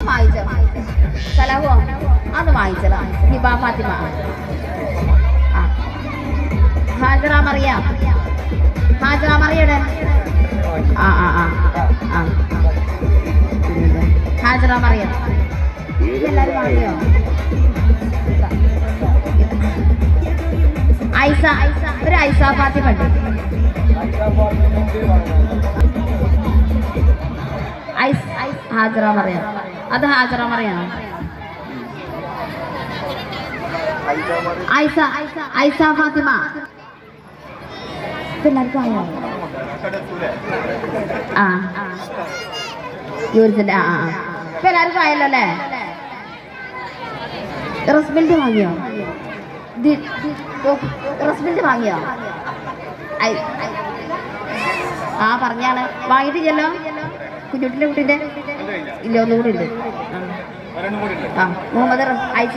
വായിച്ചോ സലാഹോ അത് വായിച്ചതാ ഹിബ ഫാത്തിമ ആ ഹാജറ മറിയാം ഹാജറ മറിയടെ ആ ആ ആ ആ ഹാജറ മറിയാം എല്ലാവരും വാങ്ങിയോ ഐസ ഒരു ഐസ ഫാത്തിമ ഉണ്ട് ഹാജറ മറിയാം അത് ഹാജറ മറിയാം ഐസ ഐസ ഫാത്തിമ എല്ലാവർക്കും ആയോ ആ യൂരിസിന്റെ ആ ആ ഇപ്പൊ എല്ലാവർക്കും ആയല്ലോ അല്ലേ റസ്മിൽറ്റ് വാങ്ങിയോ റസ്മിൽറ്റ് വാങ്ങിയോ ആ പറഞ്ഞാണ് വാങ്ങിയിട്ടില്ലല്ലോ കുഞ്ഞുട്ടിന്റെ കുട്ടീൻ്റെ ഇല്ല ഒന്നും കൂടി ഉണ്ട് ആ മുഹമ്മദ് അയച്ചു